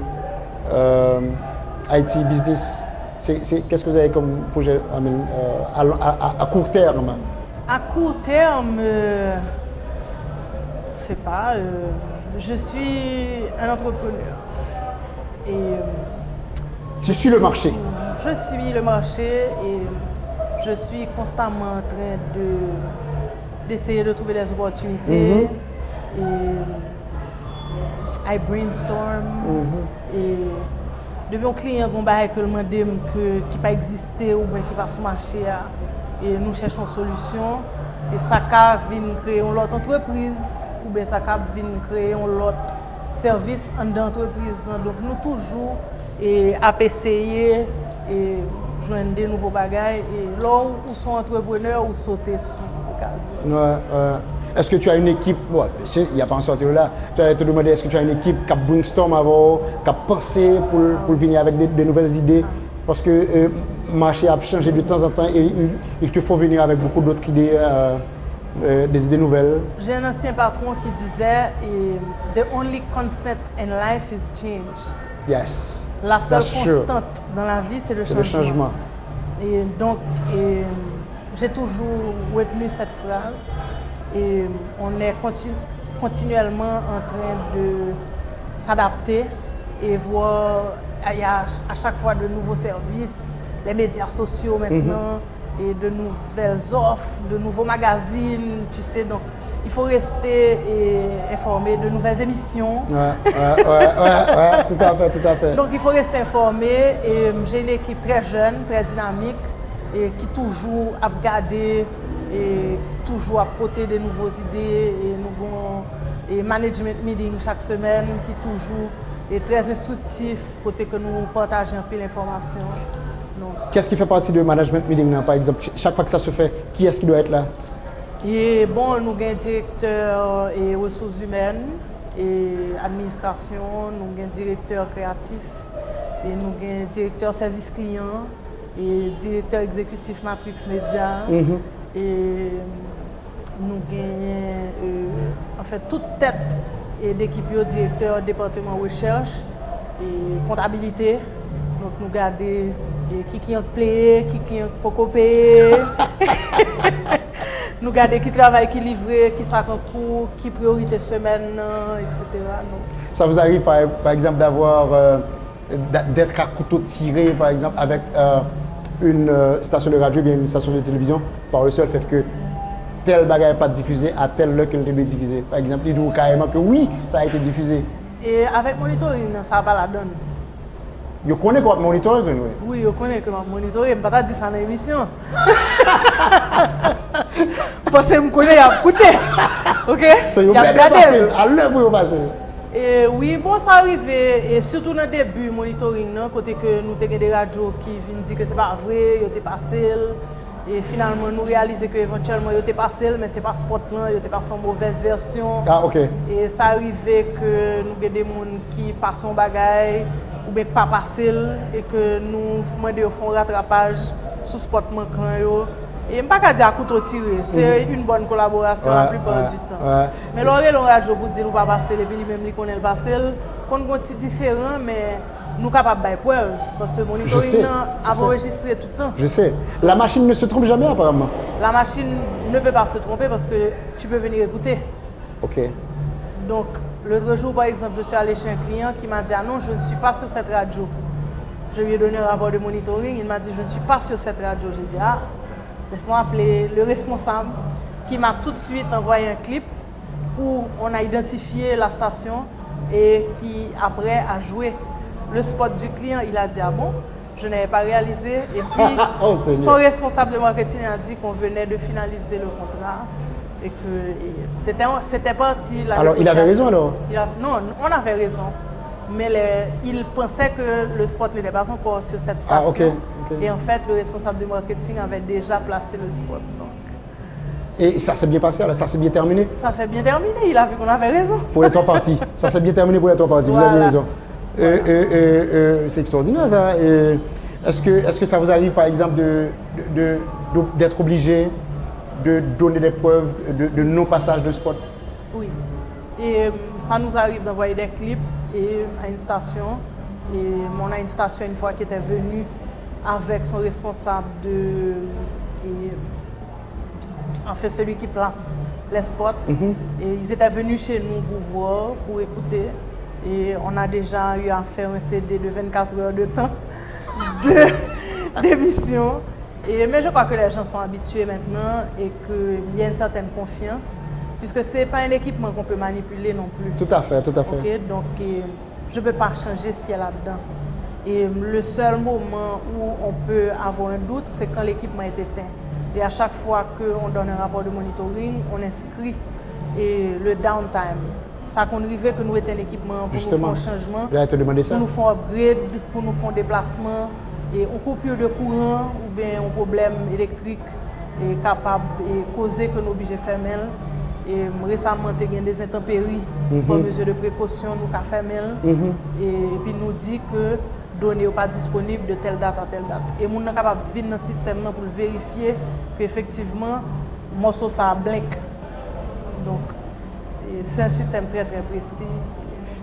IT Business, qu'est-ce que vous avez comme projet à court terme? À court terme, je sais pas, je suis un entrepreneur. Et tu suis le marché. Je suis le marché et je suis constamment en train d'essayer de trouver des opportunités. Et I brainstorm. Et depuis un client que le demande qui pas existé ou bien qui va sur le marché et nous cherchons une solution. Et ça vient créer une autre entreprise ou bien ça vient créer un autre service en d'entreprise. Donc nous toujours à essayer et joindre des nouveaux bagages et là où sont entrepreneurs ou sauter sur l'occasion. Est-ce que tu as une équipe, il n'y a pas un sortir là, tu as te demandé est-ce que tu as une équipe qui a brainstorm avant, qui a pensé pour venir avec de nouvelles idées? Parce que le marché a changé de temps en temps et il te faut venir avec beaucoup d'autres idées, des idées nouvelles. J'ai un ancien patron qui disait The only constant in life is change. Yes. La seule constante dans la vie, c'est le changement. Et donc, j'ai toujours retenu cette phrase. Et on est continuellement en train de s'adapter et voir, il y a à chaque fois de nouveaux services, les médias sociaux maintenant, et de nouvelles offres, de nouveaux magazines, tu sais, donc il faut rester informé de nouvelles émissions. Tout à fait. Donc il faut rester informé et j'ai une équipe très jeune, très dynamique et qui toujours a regardé et toujours apporter de nouvelles idées et nous avons un management meeting chaque semaine qui toujours est très instructif côté que nous partageons un peu l'information. Qu'est-ce qui fait partie du management meeting par exemple? Chaque fois que ça se fait, qui est-ce qui doit être là? Et bon, nous avons un directeur et ressources humaines et administration, nous avons un directeur créatif et nous avons un directeur service client et directeur exécutif Matrix Media. Et nous gagnons en fait toute tête d'équipe, directeur département recherche et comptabilité. Donc nous gardons qui a payé, qui a pas payé. Nous gardons qui travaille, qui livre, qui ça en cours, qui priorité semaine, etc. Donc, ça vous arrive par exemple d'être à couteau tiré par exemple avec une station de radio ou bien une station de télévision par le seul fait que tel bagage n'est pas diffusé à telle heure qu'elle est diffusée. Par exemple, il dit carrément que oui, ça a été diffusé. Et avec monitoring, ça n'a pas la donne. Vous connaissez quoi monitoring? Oui, je connais que monitoring, je ne peux pas dire ça dans l'émission. Parce que je connais, il a écouté. Ok? Il a regardé. À l'heure pour passer. Et oui, bon, ça arrive, et surtout dans le début, monitoring, côté que nous avons des radios qui viennent dire que ce n'est pas vrai, ils ont passé. Et finalement, nous réalisons qu'éventuellement, ils ont passé, mais ce n'est pas spot là, ils ont passé en mauvaise version. Ah, ok. Et ça arrivait que nous avons des gens qui passent en bagaille, ou bien pas passé, et que nous faisons un rattrapage sous spot manquant. Et je ne peux pas dire à couteau tiré, c'est une bonne collaboration la plupart du temps. Mais l'oreille, on radio pour dire que nous ne pas passer, et puis même lui connaît le passé, qu'on est différent, mais nous sommes capables de preuve, parce que le monitoring a enregistré tout le temps. Je sais. La machine ne se trompe jamais apparemment. La machine ne peut pas se tromper parce que tu peux venir écouter. Ok. Donc, l'autre jour, par exemple, je suis allé chez un client qui m'a dit « Ah non, je ne suis pas sur cette radio ». Je lui ai donné un rapport de monitoring, il m'a dit « Je ne suis pas sur cette radio ». J'ai dit « Ah ». Laisse-moi appeler le responsable qui m'a tout de suite envoyé un clip où on a identifié la station et qui après a joué le spot du client. Il a dit ah bon, je n'avais pas réalisé. Et puis son responsable de marketing a dit qu'on venait de finaliser le contrat et que c'était parti. Alors il avait raison alors? Non, on avait raison. Mais il pensait que le spot n'était pas encore sur cette station. Ah, okay. Et en fait, le responsable de marketing avait déjà placé le spot. Donc. Et ça s'est bien passé, alors ça s'est bien terminé? Ça s'est bien terminé, il a vu qu'on avait raison. Pour les trois parties. Ça s'est bien terminé pour les trois parties, voilà. Vous avez raison. Voilà. C'est extraordinaire ça. Est-ce que ça vous arrive par exemple d'être obligé de donner des preuves de non-passage de spot? Oui. Et ça nous arrive d'envoyer des clips à une station. Et on a une station une fois qui était venue avec son responsable en fait celui qui place les spots. Et ils étaient venus chez nous pour voir, pour écouter. Et on a déjà eu à faire un CD de 24 heures de temps d'émission. Mais je crois que les gens sont habitués maintenant et qu'il y a une certaine confiance, puisque ce n'est pas un équipement qu'on peut manipuler non plus. Tout à fait, tout à fait. Okay? Donc, je ne peux pas changer ce qu'il y a là-dedans. Et le seul moment où on peut avoir un doute, c'est quand l'équipement est éteint. Et à chaque fois qu'on donne un rapport de monitoring, on inscrit le downtime. Ça qu'on arrive que nous étions un équipement pour Justement, nous faire un changement, j'allais te demander ça. pour nous faire upgrade, pour nous faire un déplacement, et une coupure de courant ou bien un problème électrique est capable de causer que nous sommes obligés de fermer. Et récemment, il y a des intempéries, par mesure de précaution, nous avons fermé. Et puis nous dit que données n'est pas disponible de telle date à telle date. Et nous sommes capables de venir dans le système pour vérifier qu'effectivement, le morceau ça blink. Donc, c'est un système très très précis.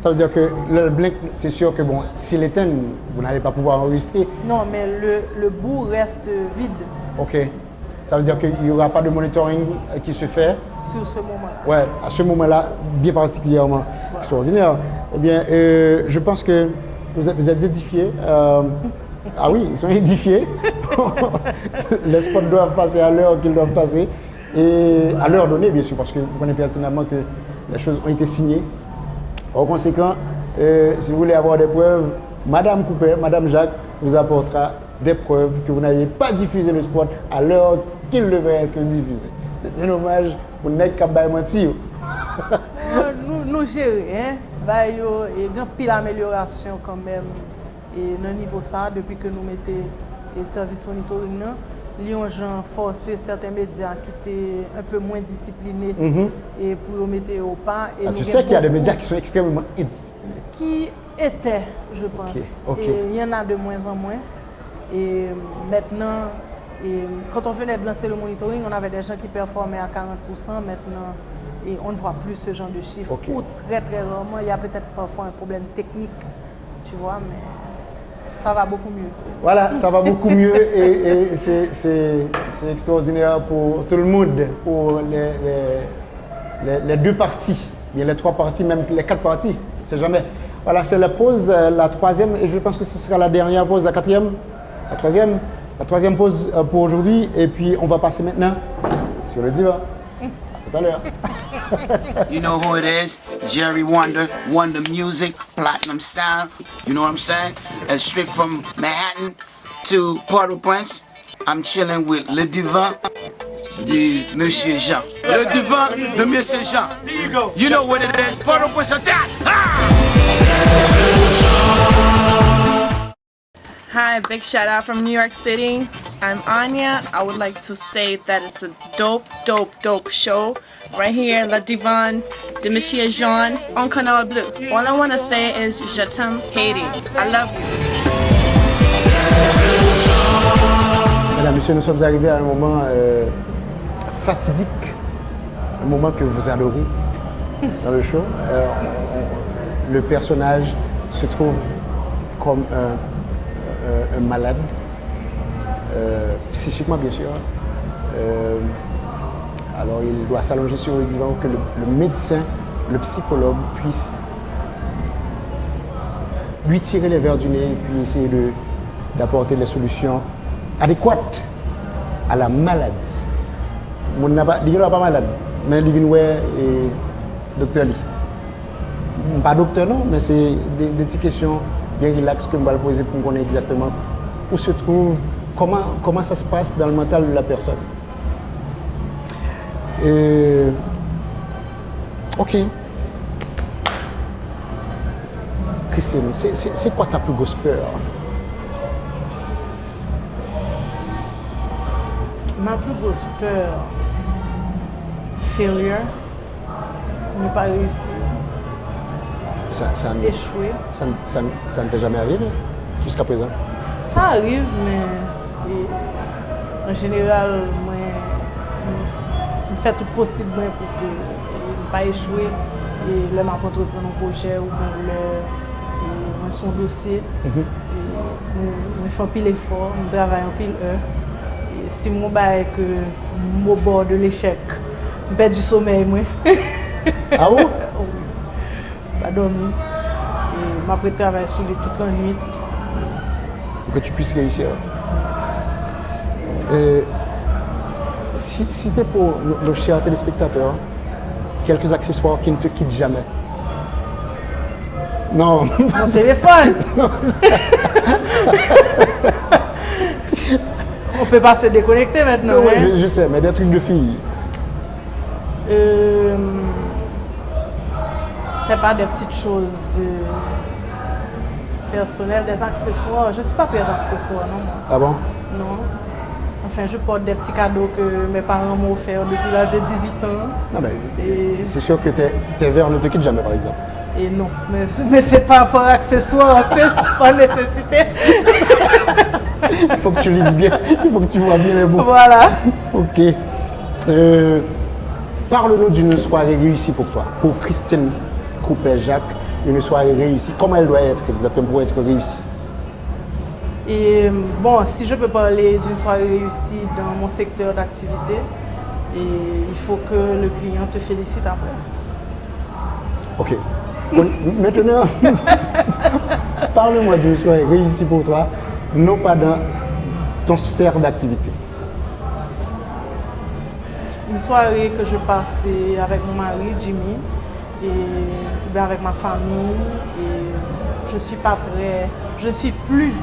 Ça veut dire que le blink, c'est sûr que bon, s'il éteint, vous n'allez pas pouvoir enregistrer. Non, mais le bout reste vide. Ok. Ça veut dire qu'il n'y aura pas de monitoring qui se fait. Sur ce moment-là. Ouais, à ce moment-là, bien particulièrement extraordinaire. Eh bien, je pense que vous êtes édifiés. Ah oui, ils sont édifiés. Les spots doivent passer à l'heure qu'ils doivent passer. Et à l'heure donnée, bien sûr, parce que vous connaissez pertinemment que les choses ont été signées. En conséquent, si vous voulez avoir des preuves, Madame Cooper, Madame Jacques vous apportera des preuves que vous n'avez pas diffusé le spot à l'heure qu'il devrait être diffusé. C'est un hommage pour n'être qu'à mentir. Nous gérons, hein. Il y a une pile d'amélioration quand même et dans le niveau ça, depuis que nous mettons les services monitoring. Nous avons forcé certains médias qui étaient un peu moins disciplinés et pour mettre au pas. Et tu sais qu'il y a des médias qui sont extrêmement indisciplinés. Qui étaient, je pense. Okay. Et il y en a de moins en moins. Et maintenant, quand on venait de lancer le monitoring, on avait des gens qui performaient à 40%. Maintenant, et on ne voit plus ce genre de chiffres. Okay. Ou très très rarement, il y a peut-être parfois un problème technique, tu vois, mais ça va beaucoup mieux. Voilà, ça va beaucoup mieux et c'est extraordinaire pour tout le monde, pour les deux parties, bien les trois parties, même les quatre parties, c'est jamais. Voilà, c'est la pause, la troisième, et je pense que ce sera la dernière pause, la quatrième, la troisième pause pour aujourd'hui, et puis on va passer maintenant sur le divan. Tout à l'heure. You know who it is? Jerry Wonder, Wonder Music, Platinum Sound. You know what I'm saying? And straight from Manhattan to Port-au-Prince, I'm chilling with Le Divan de Monsieur Jean. Le Divan de Monsieur Jean. There you go. You know what it is? Port-au-Prince attack! Hi, big shout out from New York City. I'm Anya. I would like to say that it's a dope show right here, La Divan de Monsieur Jean on Canal Bleu. All I want to say is Je t'aime, Haiti. I love you. Mesdames, Messieurs, nous sommes arrivés à un moment fatidique, un moment que vous adorez dans le show. Le personnage se trouve comme un malade, psychiquement bien sûr. Alors il doit s'allonger sur le divan pour que le médecin, le psychologue puisse lui tirer les verres du nez et puis essayer d'apporter les solutions adéquates à la maladie. Il n'est pas malade, mais il vient et docteur Lee. Pas docteur non, mais c'est des petites questions bien relax que je vais poser pour connaître exactement où se trouve, comment ça se passe dans le mental de la personne. Ok. Christine, c'est quoi ta plus grosse peur? Ma plus grosse peur, failure, ne pas réussir, échouer. Ça ne t'est jamais arrivé jusqu'à présent? Ça arrive, mais en général, je fais tout possible pour que ne pas échouer. Et là, je entreprendre un projet ou bien son dossier. Je fais un pile effort, je travaille un pile heure. Et si mon bail que au bord de l'échec, je perds du sommeil. Moi. Ah bon? Pas dormir. Et je travaille sur lui toute la nuit. Pour que tu puisses réussir. Si c'était pour nos chers téléspectateurs, quelques accessoires qui ne te quittent jamais. Non. Mon téléphone. Non. On peut pas se déconnecter maintenant. Oui, Hein? je sais, mais des trucs de filles. C'est pas des petites choses personnelles, des accessoires. Je suis pas très accessoire, non. Ah bon? Non. Enfin, je porte des petits cadeaux que mes parents m'ont offerts depuis l'âge de 18 ans. Non, mais Et, c'est sûr que tes verres ne te quittent jamais, par exemple. et non, mais c'est pas pour accessoire, c'est pas nécessité. Il faut que tu lises bien, il faut que tu vois bien les mots. Voilà. Ok. Parle-nous d'une soirée réussie pour toi. Pour Christine Coupet-Jacques, une soirée réussie. Comment elle doit être exactement pour être réussie? Et bon, si je peux parler d'une soirée réussie dans mon secteur d'activité, et il faut que le client te félicite après. Ok. Bon, maintenant, parle-moi d'une soirée réussie pour toi, non pas dans ton sphère d'activité. Une soirée que je passais avec mon mari, Jimmy, et bien avec ma famille. Et je suis pas très, je suis plus,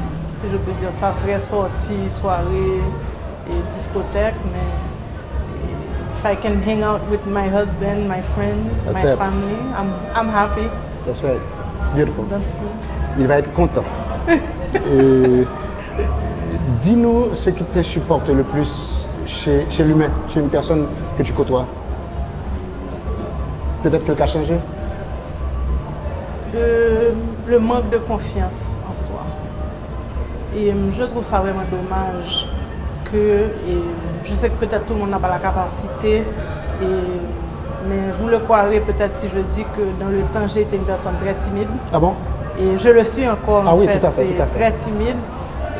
si je peux dire ça, très sortie, soirée et discothèque, mais if I can hang out with my husband, my friends, That's my it. family, I'm happy. That's right. Beautiful. That's good. Il va être content. Dis-nous ce qui te supporte le plus chez l'humain, chez une personne que tu côtoies. Peut-être que le cas a changé. Le manque de confiance en soi. Et je trouve ça vraiment dommage que, et je sais que peut-être tout le monde n'a pas la capacité, mais vous le croirez peut-être si je dis que dans le temps j'ai été une personne très timide. Ah bon? Et je le suis encore Ah en oui, fait, tout à fait, tout à fait. très timide.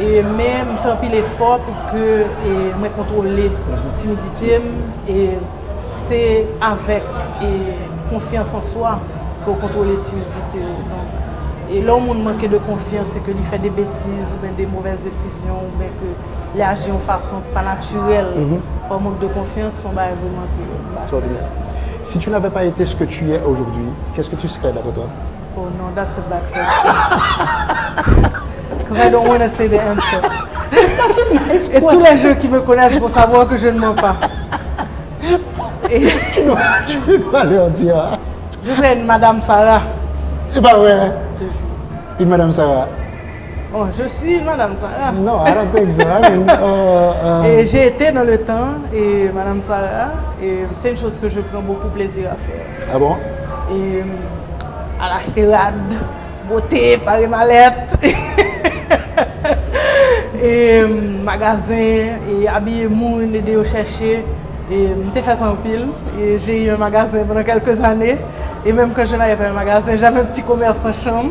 Et même faire un peu l'effort pour que me contrôler timidité. Et c'est avec confiance en soi pour contrôler timidité. Donc, et là, on manque de confiance, c'est que il fait des bêtises ou bien des mauvaises décisions ou bien que il agit de façon pas naturelle. Par manque de confiance, on va vraiment que. Extraordinaire. Si tu n'avais pas été ce que tu es aujourd'hui, qu'est-ce que tu serais d'après toi? Oh no, that's a bad question. Because I don't want to say the answer. Et tous les gens qui me connaissent vont savoir que je ne mens pas. Et Je dois leur dire. je serai une Madame Sarah. C'est pas vrai. Une Madame Sarah. Oh, je suis une Madame Sarah. Non, I don't think so. I mean, Et j'ai été dans le temps, et Madame Sarah, et c'est une chose que je prends beaucoup plaisir à faire. ah bon? Et à l'acheter beauté, parer mallette, et magasin, et habiller moun, aider au chercher. Et j'ai fait ça en pile. Et j'ai eu un magasin pendant quelques années. Et même quand je n'avais pas un magasin, j'avais un petit commerce en chambre.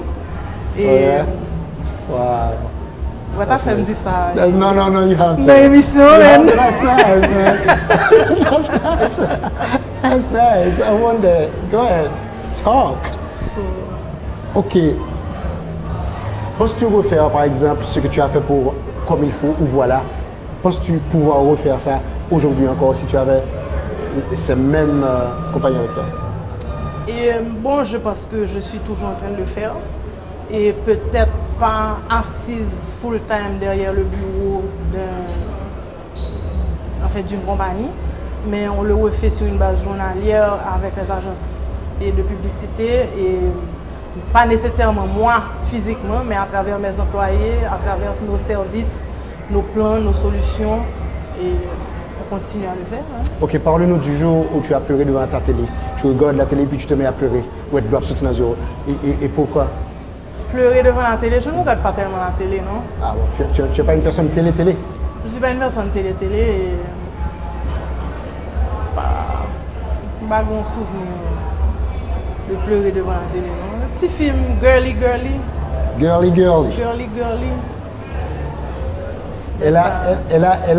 Et Ouais. Wow. ouais, t'as fait me dire ça. No, no, no, you have to. Dans l'émission, Yeah, man. that's nice, man. That's nice. That's nice. I wonder. Go ahead. Talk. Ok. Penses-tu refaire, par exemple, ce que tu as fait pour Comme il faut ou Voilà? Penses-tu pouvoir refaire ça aujourd'hui encore si tu avais ces mêmes compagnies avec toi? Et bon, je pense que je suis toujours en train de le faire. Et peut-être pas assise full-time derrière le bureau d'une compagnie, mais on le refait sur une base journalière avec les agences et de publicité. Et pas nécessairement moi physiquement, mais à travers mes employés, à travers nos services, nos plans, nos solutions. Et on continue à le faire. Hein. Ok, parle-nous du jour où tu as pleuré devant ta télé. Tu regardes la télé puis tu te mets à pleurer. Ouais, tu dois sauter dans zéro. Et pourquoi? Pleurer devant la télé, je ne regarde pas tellement la télé, non? Ah bon, tu n'es pas une personne télé-télé? Je ne suis pas une personne télé-télé et pas bon souvenir de pleurer devant la télé, non? Un petit film girly. Girly. Elle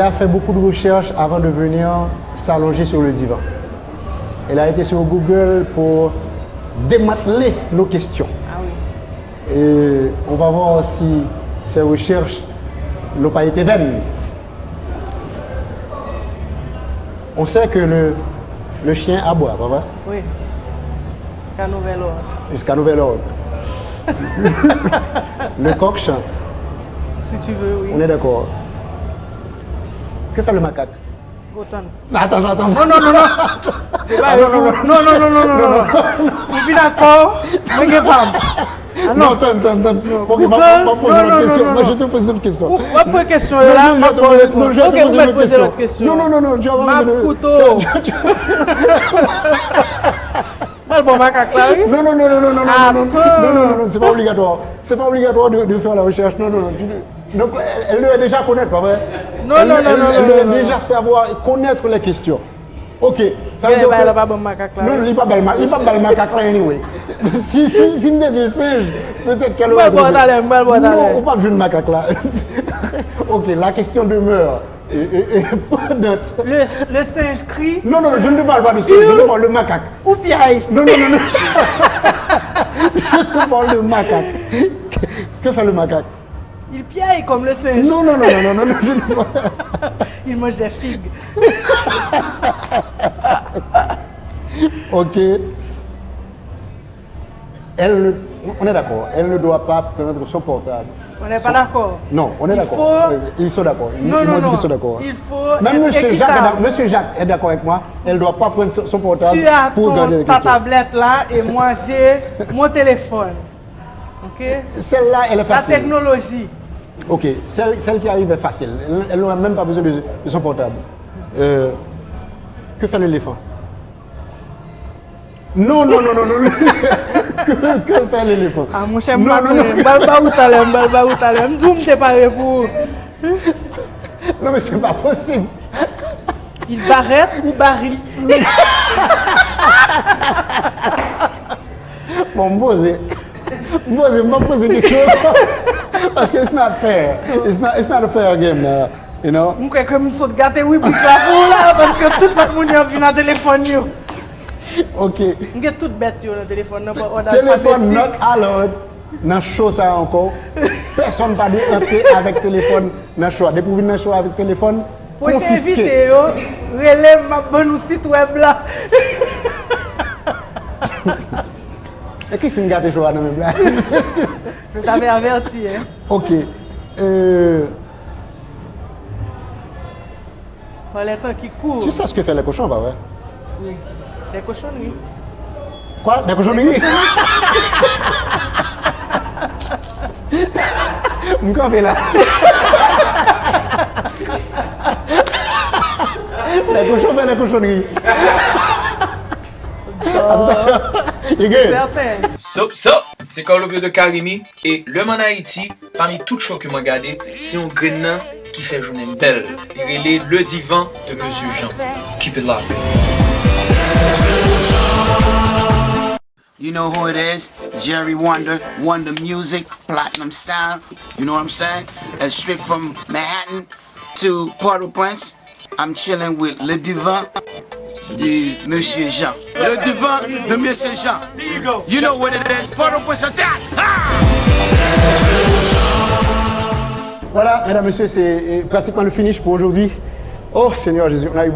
a fait beaucoup de recherches avant de venir s'allonger sur le divan. Elle a été sur Google pour démanteler nos questions. Ah oui. Et on va voir si ces recherches n'ont pas été vaines. On sait que le chien aboie, pas vrai? Oui. Jusqu'à nouvel ordre. Jusqu'à nouvel ordre. Le coq chante. Si tu veux, oui. On est d'accord. Que fait le macaque? Autant. Attends. Non. Non. On vit d'accord. Moi, je pas. Ah Non, attends. Ok, je vais poser une autre question. Moi, je te pose une autre question. Pas de question là. Non, je vais te poser une poser autre l'autre question. Non, tu vas Ma poser couteau. Mal bon macaque là, oui? Non, c'est pas obligatoire. C'est pas obligatoire de faire la recherche. Non. Donc, elle doit déjà connaître, pas vrai? Non. Elle doit déjà savoir et connaître les questions. Ok. Ça veut dire que... Elle n'a pas bon macaque là. Non, il n'est pas le macaque là, anyway. Si me dit le singe, peut-être qu'elle aurait... Non, on pas de macaque là. Ok, la question demeure. Le singe crie. Non, je ne te parle pas du singe, je te parle de macaque. Ou piaille. Non. Je te parle de macaque. Que fait le macaque? Il piaille comme le singe. Non, je ne vois pas. Il mange des figues. Ok. On est d'accord, elle ne doit pas prendre son portable. On n'est pas d'accord. Non, on est d'accord. Ils sont d'accord. Non. Ils sont d'accord. Il faut. Même Monsieur Jacques est d'accord avec moi. Elle ne doit pas prendre son portable pour regarder les ta questions. tablette là et moi j'ai mon téléphone. Ok? Celle-là, elle est La facile. technologie. Ok, celle qui arrive est facile. Elle n'aura même pas besoin de son portable. Que fait l'éléphant? Non. Que fait l'éléphant? Ah, mon cher, balba ou talem. D'où me préparé pour. Non, mais c'est pas possible. Il barrette ou baril? Bon, me poser des questions. Parce que it's not fair. It's not a fair game, you know. Je crois que je suis gâté, oui, pour là, parce que tout le monde a vu dans le téléphone. Ok. Je suis tout bête dans le téléphone. Téléphone not allowed. Dans le show, ça encore. Personne n'a dû entrer avec téléphone dans le show. Dès que vous venez dans le show avec téléphone, prochain confisqué. invité, relève ma bonne site web là. Et qui c'est une gâte show dans mes blagues? Je t'avais averti. Hein. Ok. Fallait temps qui court. Tu sais ce que fait les cochons, bah ouais? Oui. Des cochonneries. Quoi? Des cochonneries? Me campé là. Les cochons font les cochonneries. You good? Certain. Sup, c'est Carlo Vieux de Karimi et le Man Haïti, parmi toutes choses que moi regardé, c'est un grain qui fait journée belle. Il est le divan de Monsieur Jean. Keep it locked. You know who it is? Jerry Wonder Music, Platinum Sound. You know what I'm saying? Straight from Manhattan to Port-au-Prince, I'm chilling with Le Divan de Monsieur Jean. Le Divan de Monsieur Jean. There you go. You know what it is? Port-au-Prince attack! Voilà, mesdames, messieurs, c'est pratiquement le finish pour aujourd'hui. Oh Seigneur Jésus, on a eu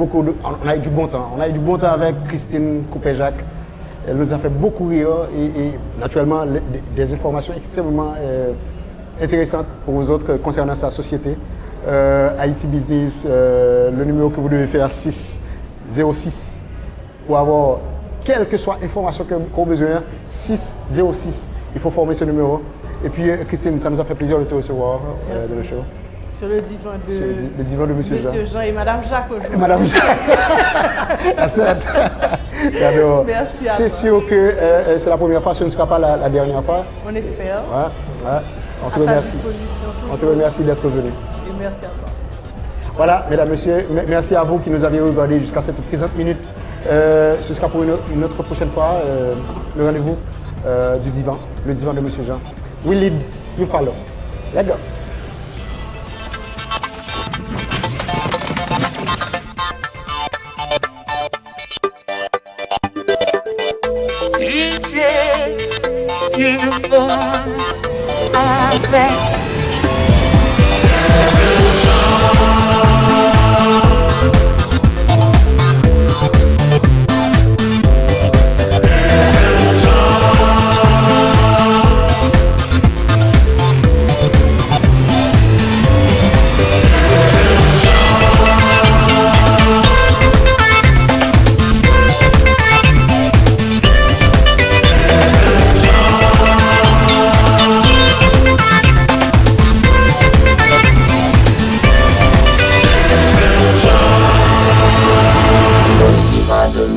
du bon temps. On a eu du bon temps avec Christine Coupé-Jacques. Elle nous a fait beaucoup rire et naturellement des informations extrêmement intéressantes pour vous autres concernant sa société. Haïti Business, le numéro que vous devez faire 606 pour avoir quelle que soit l'information que vous avez besoin, 606. Il faut former ce numéro. Et puis Christine, ça nous a fait plaisir de te recevoir dans le show. Sur le divan le divan de Monsieur Jean et Madame Jacques aujourd'hui. Madame Jacques. Merci à toi. C'est sûr que c'est la première fois, ce ne sera pas la dernière fois. On espère. Ouais. On te remercie. On te remercie d'être venu. Et merci à toi. Voilà, mesdames, messieurs, merci à vous qui nous avez regardé jusqu'à cette présente minute. Ce sera pour une autre prochaine fois, le rendez-vous du divan, le divan de Monsieur Jean. We lead, you follow. Let's go. Uniform, avec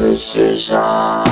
Monsieur Jean.